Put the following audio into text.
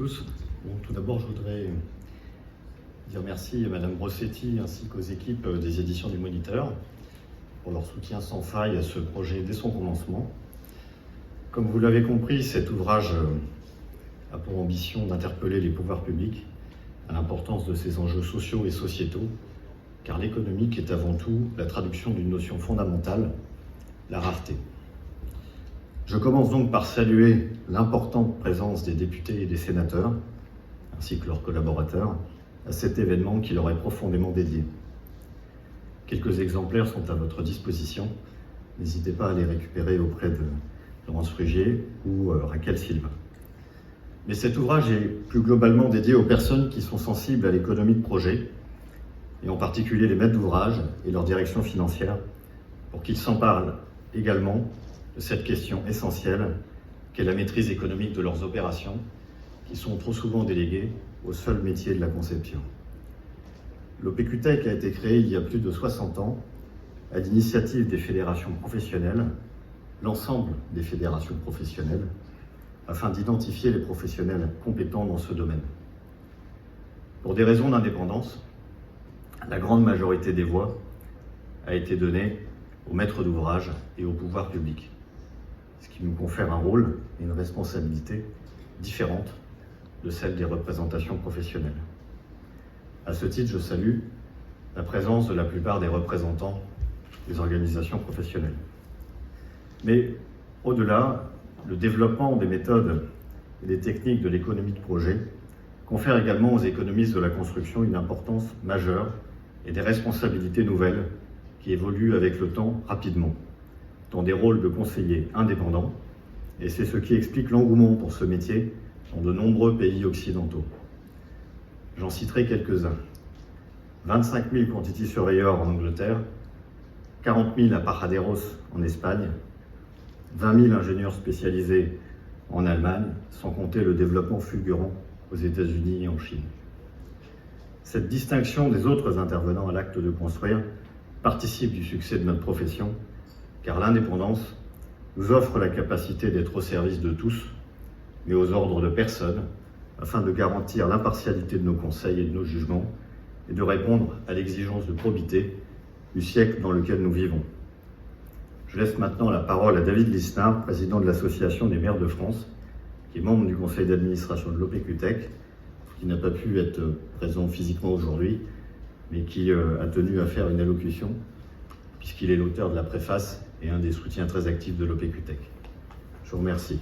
tous. Bon, tout d'abord, je voudrais dire merci à Madame Brossetti ainsi qu'aux équipes des éditions du Moniteur pour leur soutien sans faille à ce projet dès son commencement. Comme vous l'avez compris, cet ouvrage a pour ambition d'interpeller les pouvoirs publics à l'importance de ces enjeux sociaux et sociétaux, car l'économique est avant tout la traduction d'une notion fondamentale, la rareté. Je commence donc par saluer l'importante présence des députés et des sénateurs, ainsi que leurs collaborateurs, à cet événement qui leur est profondément dédié. Quelques exemplaires sont à votre disposition. N'hésitez pas à les récupérer auprès de Laurence Frugier ou Raquel Silva. Mais cet ouvrage est plus globalement dédié aux personnes qui sont sensibles à l'économie de projet, et en particulier les maîtres d'ouvrage et leur direction financière, pour qu'ils s'emparent également de cette question essentielle qu'est la maîtrise économique de leurs opérations, qui sont trop souvent déléguées au seul métier de la conception. L'OPQTech a été créé il y a plus de 60 ans à l'initiative des fédérations professionnelles, l'ensemble des fédérations professionnelles, afin d'identifier les professionnels compétents dans ce domaine. Pour des raisons d'indépendance, la grande majorité des voix a été donnée aux maîtres d'ouvrage et au pouvoir public, ce qui nous confère un rôle et une responsabilité différentes de celles des représentations professionnelles. À ce titre, je salue la présence de la plupart des représentants des organisations professionnelles. Mais au-delà, le développement des méthodes et des techniques de l'économie de projet confère également aux économistes de la construction une importance majeure et des responsabilités nouvelles qui évoluent avec le temps rapidement, dans des rôles de conseillers indépendants, et c'est ce qui explique l'engouement pour ce métier dans de nombreux pays occidentaux. J'en citerai quelques-uns. 25 000 quantity surveyors en Angleterre, 40 000 à Paraderos en Espagne, 20 000 ingénieurs spécialisés en Allemagne, sans compter le développement fulgurant aux États-Unis et en Chine. Cette distinction des autres intervenants à l'acte de construire participe du succès de notre profession, car l'indépendance nous offre la capacité d'être au service de tous, mais aux ordres de personne, afin de garantir l'impartialité de nos conseils et de nos jugements, et de répondre à l'exigence de probité du siècle dans lequel nous vivons. Je laisse maintenant la parole à David Lisnard, président de l'Association des maires de France, qui est membre du conseil d'administration de l'OPQTech, qui n'a pas pu être présent physiquement aujourd'hui, mais qui a tenu à faire une allocution, puisqu'il est l'auteur de la préface et un des soutiens très actifs de l'OPQTech. Je vous remercie.